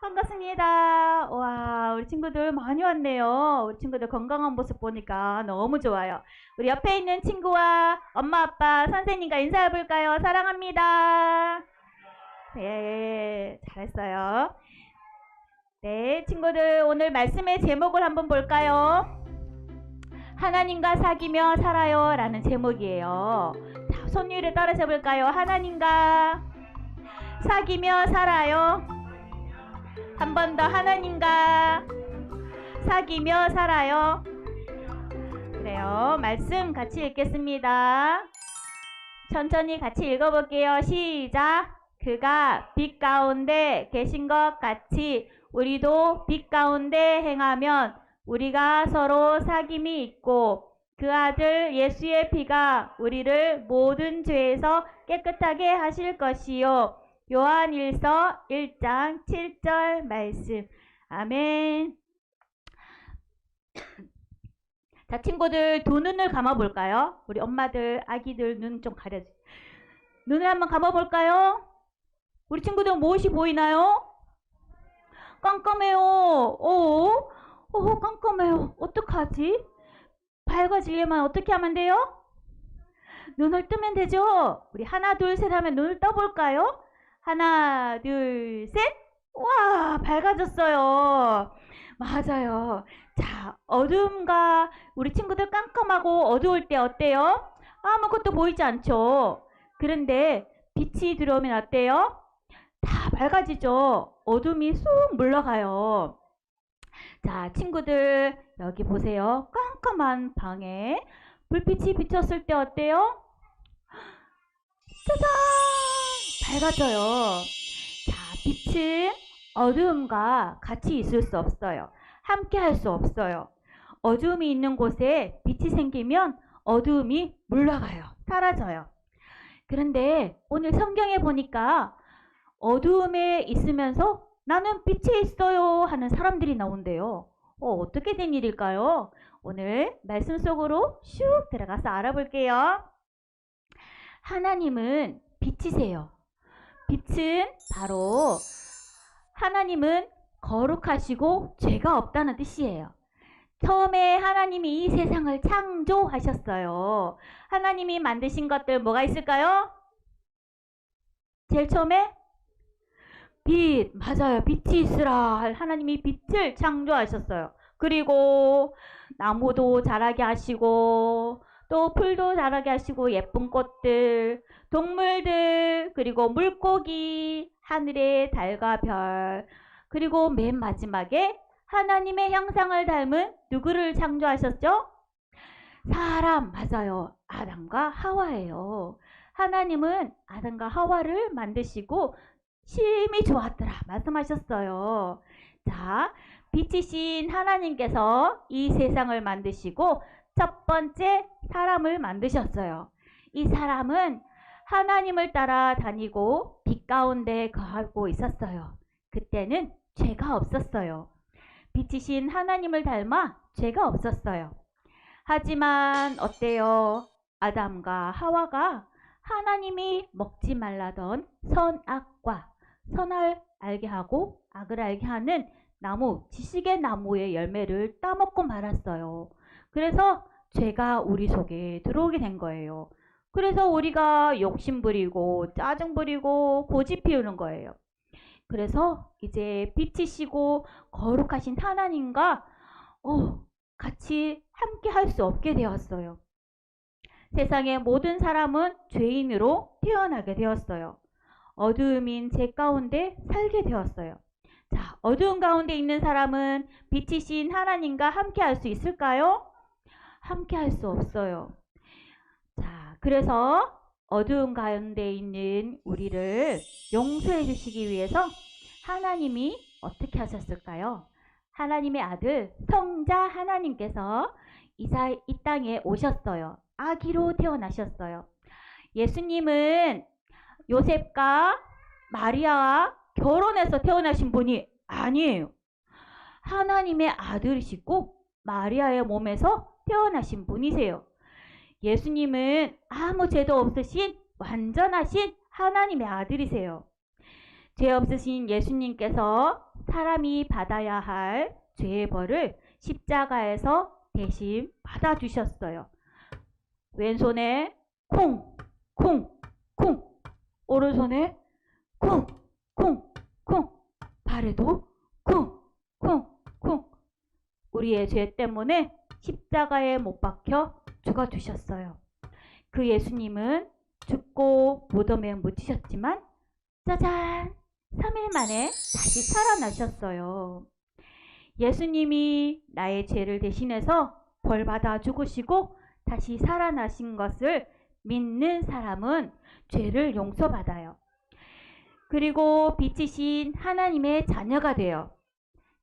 반갑습니다. 와, 우리 친구들 많이 왔네요. 우리 친구들 건강한 모습 보니까 너무 좋아요. 우리 옆에 있는 친구와 엄마, 아빠, 선생님과 인사해 볼까요? 사랑합니다. 네, 잘했어요. 네, 친구들 오늘 말씀의 제목을 한번 볼까요? 하나님과 사귀며 살아요 라는 제목이에요. 자, 손 위를 따라서 볼까요? 하나님과 사귀며 살아요. 한 번 더, 하나님과 사귀며 살아요. 그래요. 말씀 같이 읽겠습니다. 천천히 같이 읽어볼게요. 시작. 그가 빛 가운데 계신 것 같이 우리도 빛 가운데 행하면 우리가 서로 사귐이 있고 그 아들 예수의 피가 우리를 모든 죄에서 깨끗하게 하실 것이요. 요한일서 1장 7절 말씀. 아멘. 자, 친구들 두 눈을 감아볼까요? 우리 엄마들, 아기들 눈 좀 가려줘. 눈을 한번 감아볼까요? 우리 친구들 무엇이 보이나요? 깜깜해요. 깜깜해요. 어떡하지? 밝아지려면 어떻게 하면 돼요? 눈을 뜨면 되죠? 우리 하나, 둘, 셋 하면 눈을 떠볼까요? 하나, 둘, 셋. 와, 밝아졌어요. 맞아요. 자, 어둠과 우리 친구들 깜깜하고 어두울 때 어때요? 아무것도 보이지 않죠? 그런데 빛이 들어오면 어때요? 다 밝아지죠? 어둠이 쑥 물러가요. 자, 친구들 여기 보세요. 깜깜한 방에 불빛이 비쳤을 때 어때요? 짜잔! 밝아져요. 자, 빛은 어두움과 같이 있을 수 없어요. 함께 할 수 없어요. 어두움이 있는 곳에 빛이 생기면 어두움이 물러가요. 사라져요. 그런데 오늘 성경에 보니까 어두움에 있으면서 나는 빛에 있어요 하는 사람들이 나온대요. 어떻게 된 일일까요? 오늘 말씀 속으로 슉 들어가서 알아볼게요. 하나님은 빛이세요. 빛은 바로 하나님은 거룩하시고 죄가 없다는 뜻이에요. 처음에 하나님이 이 세상을 창조하셨어요. 하나님이 만드신 것들 뭐가 있을까요? 제일 처음에 빛, 맞아요. 빛이 있으라. 하나님이 빛을 창조하셨어요. 그리고 나무도 자라게 하시고 또 풀도 자라게 하시고 예쁜 꽃들, 동물들, 그리고 물고기, 하늘의 달과 별, 그리고 맨 마지막에 하나님의 형상을 닮은 누구를 창조하셨죠? 사람, 맞아요. 아담과 하와예요. 하나님은 아담과 하와를 만드시고 심히 좋았더라 말씀하셨어요. 자, 빛이신 하나님께서 이 세상을 만드시고 첫 번째 사람을 만드셨어요. 이 사람은 하나님을 따라 다니고 빛 가운데 거하고 있었어요. 그때는 죄가 없었어요. 빛이신 하나님을 닮아 죄가 없었어요. 하지만 어때요? 아담과 하와가 하나님이 먹지 말라던 선악과 선을 알게 하고 악을 알게 하는 나무, 지식의 나무의 열매를 따먹고 말았어요. 그래서 죄가 우리 속에 들어오게 된 거예요. 그래서 우리가 욕심 부리고 짜증 부리고 고집 피우는 거예요. 그래서 이제 빛이시고 거룩하신 하나님과 같이 함께 할 수 없게 되었어요. 세상의 모든 사람은 죄인으로 태어나게 되었어요. 어두움인 죄 가운데 살게 되었어요. 자, 어두움 가운데 있는 사람은 빛이신 하나님과 함께 할 수 있을까요? 함께 할 수 없어요. 자, 그래서 어두움 가운데 있는 우리를 용서해 주시기 위해서 하나님이 어떻게 하셨을까요? 하나님의 아들 성자 하나님께서 이 땅에 오셨어요. 아기로 태어나셨어요. 예수님은 요셉과 마리아와 결혼해서 태어나신 분이 아니에요. 하나님의 아들이시고 마리아의 몸에서 태어나신 분이세요. 예수님은 아무 죄도 없으신 완전하신 하나님의 아들이세요. 죄 없으신 예수님께서 사람이 받아야 할 죄의 벌을 십자가에서 대신 받아주셨어요. 왼손에 콩, 콩, 콩. 오른손에 콩, 콩, 콩. 발에도 콩, 콩, 콩. 우리의 죄 때문에 십자가에 못 박혀 죽어주셨어요. 그 예수님은 죽고 무덤에 묻히셨지만 짜잔! 3일 만에 다시 살아나셨어요. 예수님이 나의 죄를 대신해서 벌 받아 죽으시고 다시 살아나신 것을 믿는 사람은 죄를 용서받아요. 그리고 빛이신 하나님의 자녀가 돼요.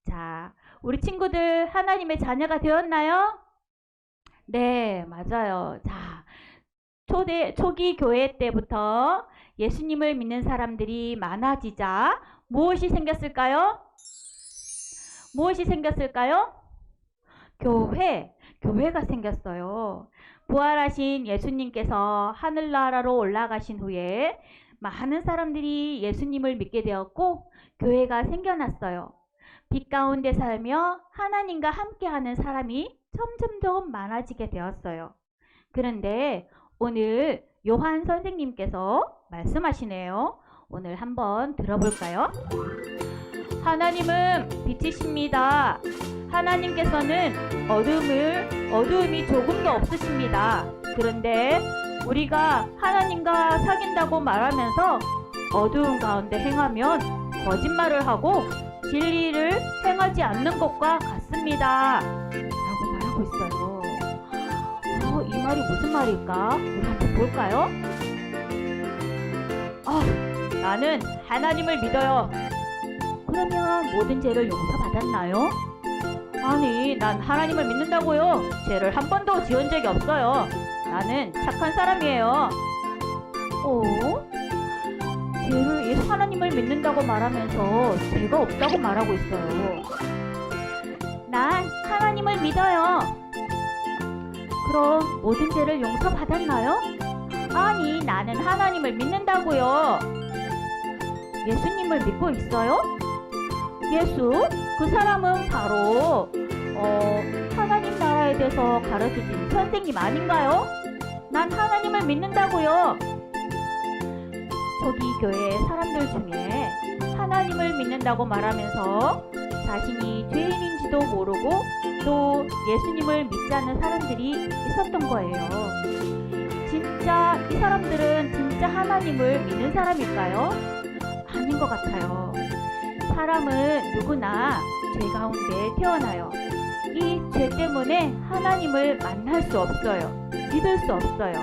자, 우리 친구들 하나님의 자녀가 되었나요? 네, 맞아요. 자, 초기 교회 때부터 예수님을 믿는 사람들이 많아지자 무엇이 생겼을까요? 무엇이 생겼을까요? 교회가 생겼어요. 부활하신 예수님께서 하늘나라로 올라가신 후에 많은 사람들이 예수님을 믿게 되었고 교회가 생겨났어요. 빛 가운데 살며 하나님과 함께하는 사람이 점점 더 많아지게 되었어요. 그런데 오늘 요한 선생님께서 말씀하시네요. 오늘 한번 들어볼까요? 하나님은 빛이십니다. 하나님께서는 어두움이 조금도 없으십니다. 그런데 우리가 하나님과 사귄다고 말하면서 어두운 가운데 행하면 거짓말을 하고 진리를 행하지 않는 것과 같습니다. 라고 말하고 있어요. 이 말이 무슨 말일까? 우리 한번 볼까요? 나는 하나님을 믿어요. 그러면 모든 죄를 용서받았나요? 아니, 난 하나님을 믿는다고요. 죄를 한 번도 지은 적이 없어요. 나는 착한 사람이에요. 하나님을 믿는다고 말하면서 죄가 없다고 말하고 있어요. 난 하나님을 믿어요. 그럼 모든 죄를 용서받았나요? 아니, 나는 하나님을 믿는다고요. 예수님을 믿고 있어요? 예수? 그 사람은 바로 하나님 나라에 대해서 가르쳐준 선생님 아닌가요? 난 하나님을 믿는다고요. 저기 교회 사람들 중에 하나님을 믿는다고 말하면서 자신이 죄인인지도 모르고 또 예수님을 믿지 않는 사람들이 있었던 거예요. 진짜 이 사람들은 진짜 하나님을 믿는 사람일까요? 아닌 것 같아요. 사람은 누구나 죄 가운데 태어나요. 이 죄 때문에 하나님을 만날 수 없어요. 믿을 수 없어요.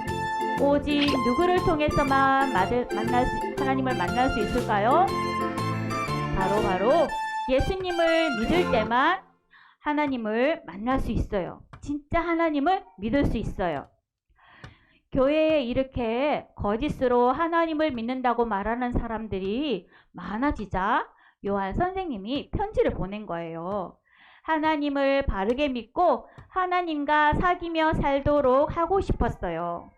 오직 누구를 통해서만 하나님을 만날 수 있을까요? 바로 예수님을 믿을 때만 하나님을 만날 수 있어요. 진짜 하나님을 믿을 수 있어요. 교회에 이렇게 거짓으로 하나님을 믿는다고 말하는 사람들이 많아지자 요한 선생님이 편지를 보낸 거예요. 하나님을 바르게 믿고 하나님과 사귀며 살도록 하고 싶었어요.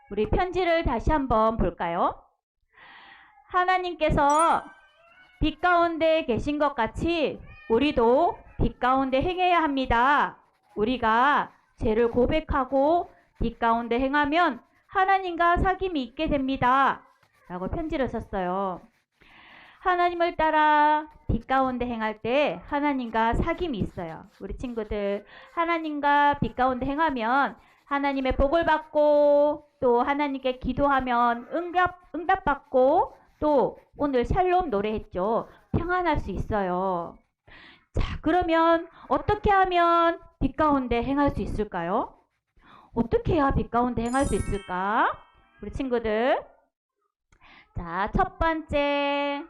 우리 편지를 다시 한번 볼까요? 하나님께서 빛 가운데 계신 것 같이 우리도 빛 가운데 행해야 합니다. 우리가 죄를 고백하고 빛 가운데 행하면 하나님과 사귐이 있게 됩니다. 라고 편지를 썼어요. 하나님을 따라 빛 가운데 행할 때 하나님과 사귐이 있어요. 우리 친구들 하나님과 빛 가운데 행하면 하나님의 복을 받고 또 하나님께 기도하면 응답받고 또 오늘 샬롬 노래했죠. 평안할 수 있어요. 자, 그러면 어떻게 하면 빛 가운데 행할 수 있을까요? 어떻게 해야 빛 가운데 행할 수 있을까? 우리 친구들. 자, 첫 번째.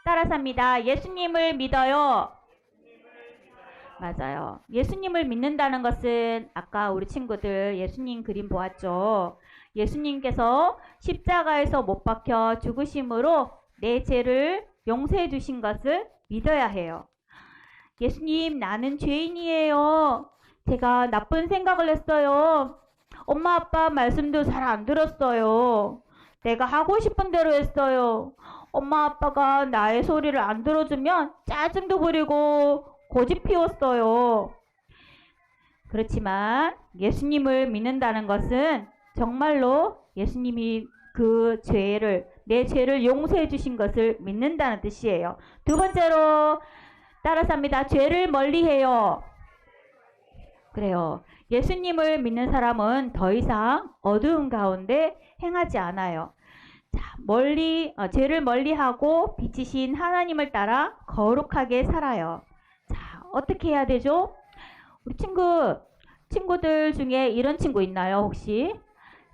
따라서 합니다. 예수님을 믿어요. 맞아요. 예수님을 믿는다는 것은 아까 우리 친구들 예수님 그림 보았죠. 예수님께서 십자가에서 못 박혀 죽으심으로 내 죄를 용서해 주신 것을 믿어야 해요. 예수님, 나는 죄인이에요. 제가 나쁜 생각을 했어요. 엄마 아빠 말씀도 잘 안 들었어요. 내가 하고 싶은 대로 했어요. 엄마 아빠가 나의 소리를 안 들어주면 짜증도 부리고 고집 피웠어요. 그렇지만 예수님을 믿는다는 것은 정말로 예수님이 내 죄를 용서해 주신 것을 믿는다는 뜻이에요. 두 번째로 따라서 합니다. 죄를 멀리해요. 그래요. 예수님을 믿는 사람은 더 이상 어두운 가운데 행하지 않아요. 자, 죄를 멀리하고 빛이신 하나님을 따라 거룩하게 살아요. 자, 어떻게 해야 되죠? 우리 친구들 중에 이런 친구 있나요, 혹시?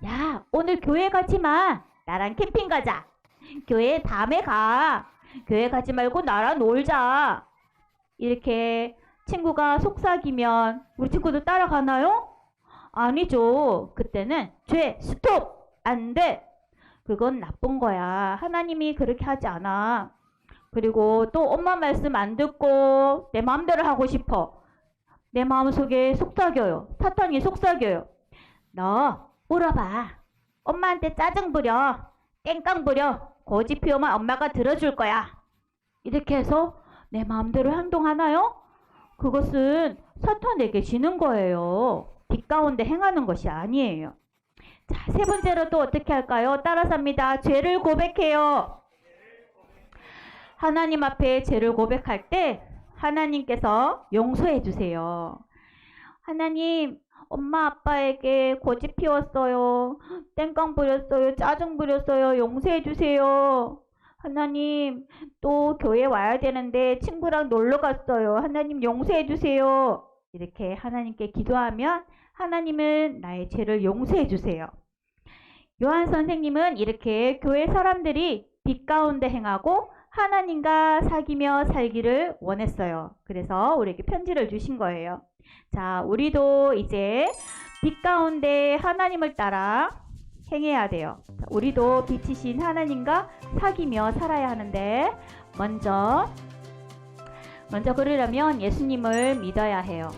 야, 오늘 교회 가지 마. 나랑 캠핑 가자. 교회 다음에 가. 교회 가지 말고 나랑 놀자. 이렇게 친구가 속삭이면 우리 친구들 따라가나요? 아니죠. 그때는 죄, 스톱! 안 돼! 그건 나쁜 거야. 하나님이 그렇게 하지 않아. 그리고 또 엄마 말씀 안 듣고 내 마음대로 하고 싶어. 내 마음속에 속삭여요. 사탄이 속삭여요. 너 울어봐. 엄마한테 짜증 부려. 땡깡 부려. 고집 피우면 엄마가 들어줄 거야. 이렇게 해서 내 마음대로 행동하나요? 그것은 사탄에게 지는 거예요. 빛 가운데 행하는 것이 아니에요. 자, 세 번째로 또 어떻게 할까요? 따라서 합니다. 죄를 고백해요. 하나님 앞에 죄를 고백할 때 하나님께서 용서해 주세요. 하나님, 엄마 아빠에게 고집 피웠어요. 땡깡 부렸어요. 짜증 부렸어요. 용서해 주세요. 하나님, 또 교회 와야 되는데 친구랑 놀러 갔어요. 하나님 용서해 주세요. 이렇게 하나님께 기도하면 하나님은 나의 죄를 용서해 주세요. 요한 선생님은 이렇게 교회 사람들이 빛 가운데 행하고 하나님과 사귀며 살기를 원했어요. 그래서 우리에게 편지를 주신 거예요. 자, 우리도 이제 빛 가운데 하나님을 따라 행해야 돼요. 자, 우리도 빛이신 하나님과 사귀며 살아야 하는데 먼저 그러려면 예수님을 믿어야 해요.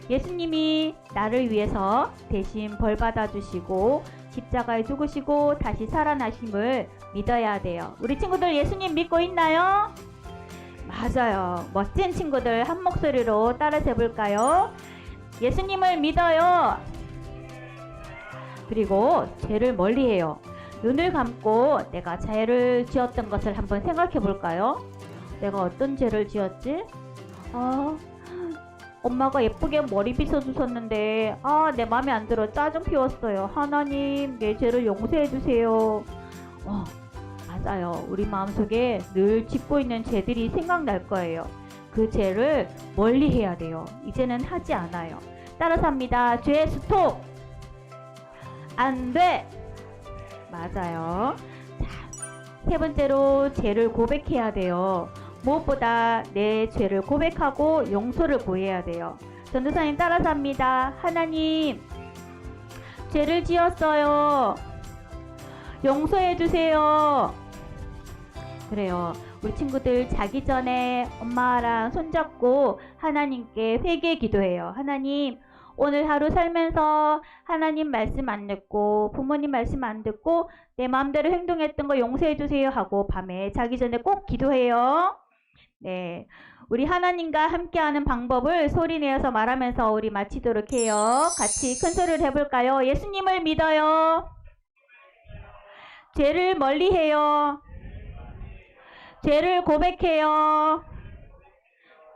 예수님이 나를 위해서 대신 벌 받아주시고 십자가에 죽으시고 다시 살아나심을 믿어야 돼요. 우리 친구들 예수님 믿고 있나요? 맞아요. 멋진 친구들 한 목소리로 따라서 해볼까요? 예수님을 믿어요. 그리고 죄를 멀리해요. 눈을 감고 내가 죄를 지었던 것을 한번 생각해 볼까요? 내가 어떤 죄를 지었지? 엄마가 예쁘게 머리 빗어주셨는데 내 마음에 안 들어. 짜증 피웠어요. 하나님, 내 죄를 용서해 주세요. 맞아요. 우리 마음속에 늘 짓고 있는 죄들이 생각날 거예요. 그 죄를 멀리 해야 돼요. 이제는 하지 않아요. 따라서 합니다. 죄 스톱! 안 돼! 맞아요. 자, 세 번째로 죄를 고백해야 돼요. 무엇보다 내 죄를 고백하고 용서를 구해야 돼요. 전도사님 따라서 합니다. 하나님, 죄를 지었어요. 용서해 주세요. 그래요. 우리 친구들 자기 전에 엄마랑 손잡고 하나님께 회개 기도해요. 하나님, 오늘 하루 살면서 하나님 말씀 안 듣고 부모님 말씀 안 듣고 내 마음대로 행동했던 거 용서해 주세요 하고 밤에 자기 전에 꼭 기도해요. 네, 우리 하나님과 함께하는 방법을 소리내어서 말하면서 우리 마치도록 해요. 같이 큰 소리를 해볼까요? 예수님을 믿어요. 죄를 멀리해요. 죄를 고백해요.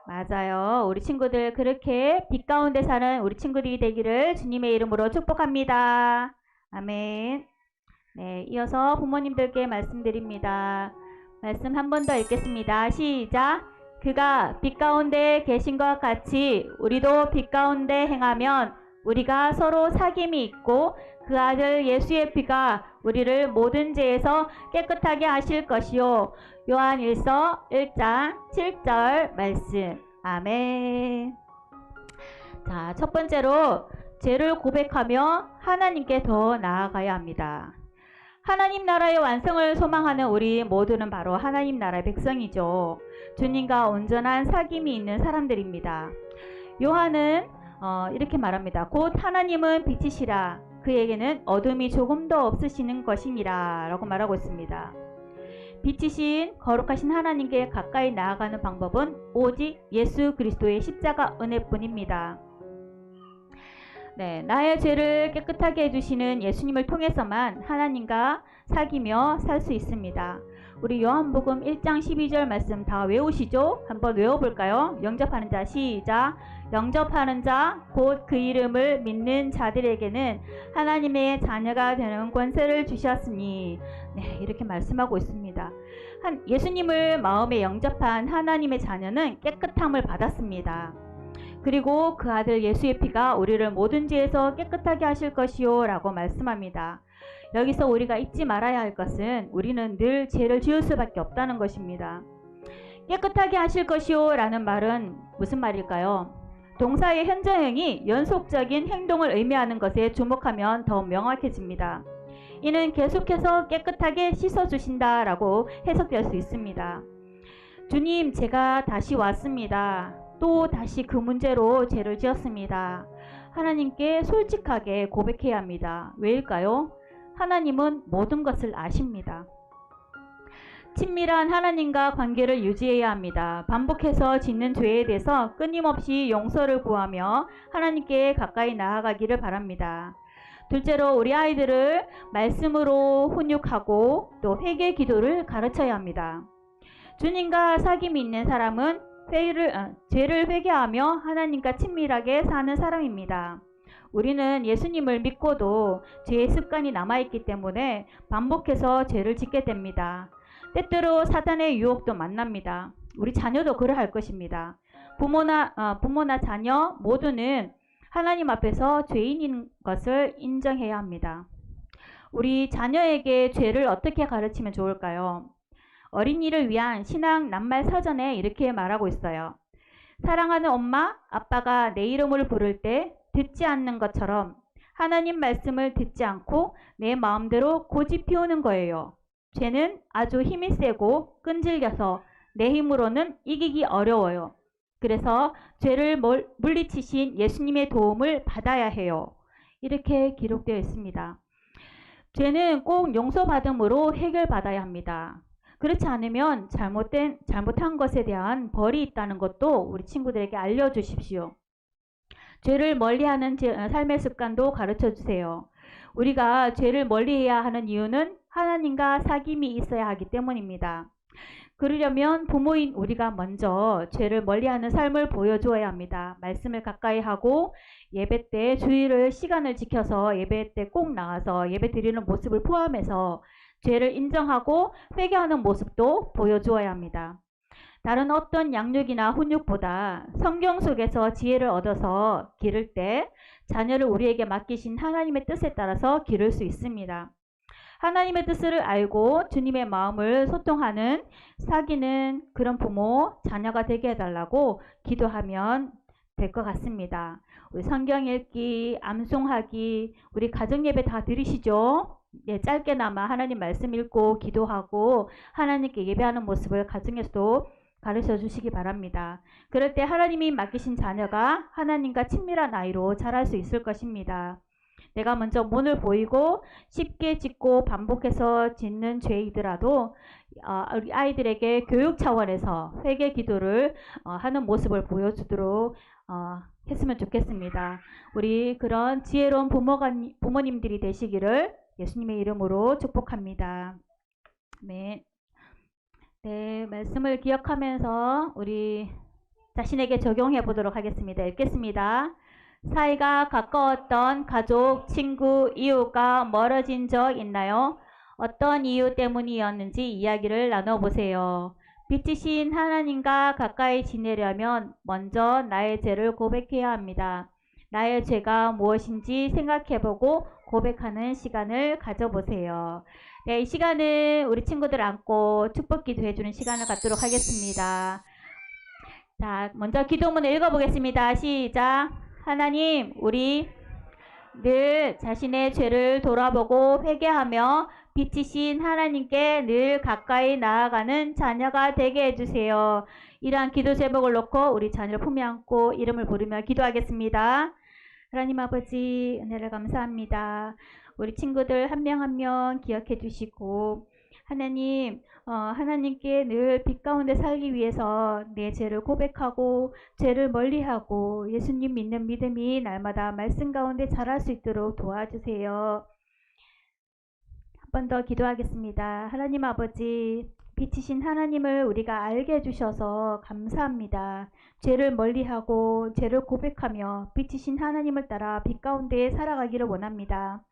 맞아요. 우리 친구들 그렇게 빛 가운데 사는 우리 친구들이 되기를 주님의 이름으로 축복합니다. 아멘. 네, 이어서 부모님들께 말씀드립니다. 말씀 한 번 더 읽겠습니다. 시작. 그가 빛 가운데 계신 것 같이 우리도 빛 가운데 행하면 우리가 서로 사귐이 있고 그 아들 예수의 피가 우리를 모든 죄에서 깨끗하게 하실 것이요. 요한 1서 1장 7절 말씀. 아멘. 자, 첫 번째로 죄를 고백하며 하나님께 더 나아가야 합니다. 하나님 나라의 완성을 소망하는 우리 모두는 바로 하나님 나라의 백성이죠. 주님과 온전한 사귐이 있는 사람들입니다. 요한은 이렇게 말합니다. 곧 하나님은 빛이시라. 그에게는 어둠이 조금도 없으시는 것이니라 라고 말하고 있습니다. 빛이신 거룩하신 하나님께 가까이 나아가는 방법은 오직 예수 그리스도의 십자가 은혜뿐입니다. 네, 나의 죄를 깨끗하게 해주시는 예수님을 통해서만 하나님과 사귀며 살 수 있습니다. 우리 요한복음 1장 12절 말씀 다 외우시죠? 한번 외워볼까요? 영접하는 자 시작. 영접하는 자 곧 그 이름을 믿는 자들에게는 하나님의 자녀가 되는 권세를 주셨으니, 네, 이렇게 말씀하고 있습니다. 예수님을 마음에 영접한 하나님의 자녀는 깨끗함을 받았습니다. 그리고 그 아들 예수의 피가 우리를 모든 죄에서 깨끗하게 하실 것이요 라고 말씀합니다. 여기서 우리가 잊지 말아야 할 것은 우리는 늘 죄를 지을 수밖에 없다는 것입니다. 깨끗하게 하실 것이요 라는 말은 무슨 말일까요? 동사의 현재형이 연속적인 행동을 의미하는 것에 주목하면 더 명확해집니다. 이는 계속해서 깨끗하게 씻어주신다 라고 해석될 수 있습니다. 주님, 제가 다시 왔습니다. 또 다시 그 문제로 죄를 지었습니다. 하나님께 솔직하게 고백해야 합니다. 왜일까요? 하나님은 모든 것을 아십니다. 친밀한 하나님과 관계를 유지해야 합니다. 반복해서 짓는 죄에 대해서 끊임없이 용서를 구하며 하나님께 가까이 나아가기를 바랍니다. 둘째로 우리 아이들을 말씀으로 훈육하고 또 회개 기도를 가르쳐야 합니다. 주님과 사귐이 있는 사람은 죄를 회개하며 하나님과 친밀하게 사는 사람입니다. 우리는 예수님을 믿고도 죄의 습관이 남아있기 때문에 반복해서 죄를 짓게 됩니다. 때때로 사단의 유혹도 만납니다. 우리 자녀도 그러할 것입니다. 부모나 자녀 모두는 하나님 앞에서 죄인인 것을 인정해야 합니다. 우리 자녀에게 죄를 어떻게 가르치면 좋을까요? 어린이를 위한 신앙 낱말 서전에 이렇게 말하고 있어요. 사랑하는 엄마, 아빠가 내 이름을 부를 때 듣지 않는 것처럼 하나님 말씀을 듣지 않고 내 마음대로 고집 피우는 거예요. 죄는 아주 힘이 세고 끈질겨서 내 힘으로는 이기기 어려워요. 그래서 죄를 물리치신 예수님의 도움을 받아야 해요. 이렇게 기록되어 있습니다. 죄는 꼭 용서받음으로 해결받아야 합니다. 그렇지 않으면 잘못한 것에 대한 벌이 있다는 것도 우리 친구들에게 알려주십시오. 죄를 멀리하는 삶의 습관도 가르쳐주세요. 우리가 죄를 멀리해야 하는 이유는 하나님과 사귐이 있어야 하기 때문입니다. 그러려면 부모인 우리가 먼저 죄를 멀리하는 삶을 보여주어야 합니다. 말씀을 가까이 하고 예배 때 시간을 지켜서 예배 때 꼭 나와서 예배 드리는 모습을 포함해서 죄를 인정하고 회개하는 모습도 보여주어야 합니다. 다른 어떤 양육이나 훈육보다 성경 속에서 지혜를 얻어서 기를 때 자녀를 우리에게 맡기신 하나님의 뜻에 따라서 기를 수 있습니다. 하나님의 뜻을 알고 주님의 마음을 소통하는 사귀는 그런 부모, 자녀가 되게 해달라고 기도하면 될 것 같습니다. 우리 성경 읽기, 암송하기, 우리 가정예배 다 들으시죠? 예, 짧게나마 하나님 말씀 읽고 기도하고 하나님께 예배하는 모습을 가정에서도 가르쳐 주시기 바랍니다. 그럴 때 하나님이 맡기신 자녀가 하나님과 친밀한 아이로 자랄 수 있을 것입니다. 내가 먼저 문을 보이고 쉽게 짓고 반복해서 짓는 죄이더라도 우리 아이들에게 교육 차원에서 회개 기도를 하는 모습을 보여주도록 했으면 좋겠습니다. 우리 그런 지혜로운 부모님들이 되시기를 예수님의 이름으로 축복합니다. 네, 말씀을 기억하면서 우리 자신에게 적용해 보도록 하겠습니다. 읽겠습니다. 사이가 가까웠던 가족, 친구, 이웃과 멀어진 적 있나요? 어떤 이유 때문이었는지 이야기를 나눠보세요. 빛이신 하나님과 가까이 지내려면 먼저 나의 죄를 고백해야 합니다. 나의 죄가 무엇인지 생각해보고 고백하는 시간을 가져보세요. 네, 이 시간은 우리 친구들 안고 축복 기도해주는 시간을 갖도록 하겠습니다. 자, 먼저 기도문을 읽어보겠습니다. 시작. 하나님, 우리 늘 자신의 죄를 돌아보고 회개하며 빛이신 하나님께 늘 가까이 나아가는 자녀가 되게 해주세요. 이러한 기도 제목을 놓고 우리 자녀를 품에 안고 이름을 부르며 기도하겠습니다. 하나님 아버지, 은혜를 감사합니다. 우리 친구들 한 명 한 명 기억해 주시고 하나님, 하나님께 늘 빛 가운데 살기 위해서 내 죄를 고백하고 죄를 멀리하고 예수님 믿는 믿음이 날마다 말씀 가운데 자랄 수 있도록 도와주세요. 한 번 더 기도하겠습니다. 하나님 아버지, 빛이신 하나님을 우리가 알게 해주셔서 감사합니다. 죄를 멀리하고 죄를 고백하며 빛이신 하나님을 따라 빛 가운데 살아가기를 원합니다.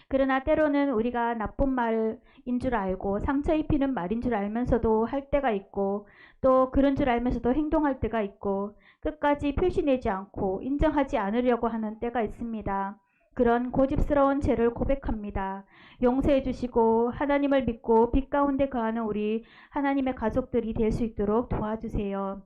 그러나 때로는 우리가 나쁜 말인 줄 알고 상처 입히는 말인 줄 알면서도 할 때가 있고 또 그런 줄 알면서도 행동할 때가 있고 끝까지 표시내지 않고 인정하지 않으려고 하는 때가 있습니다. 그런 고집스러운 죄를 고백합니다. 용서해 주시고 하나님을 믿고 빛 가운데 거하는 우리 하나님의 가족들이 될 수 있도록 도와주세요.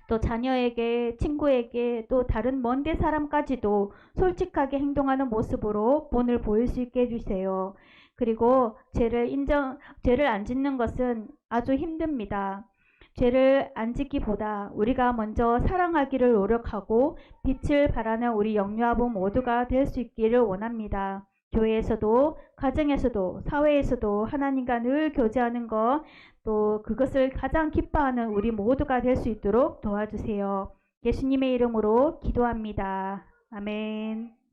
또 자녀에게, 친구에게, 또 다른 먼데 사람까지도 솔직하게 행동하는 모습으로 본을 보일 수 있게 해주세요. 그리고 죄를 안 짓는 것은 아주 힘듭니다. 죄를 안 짓기보다 우리가 먼저 사랑하기를 노력하고 빛을 발하는 우리 영유아부 모두가 될 수 있기를 원합니다. 교회에서도 가정에서도 사회에서도 하나님과 늘 교제하는 것, 또 그것을 가장 기뻐하는 우리 모두가 될 수 있도록 도와주세요. 예수님의 이름으로 기도합니다. 아멘.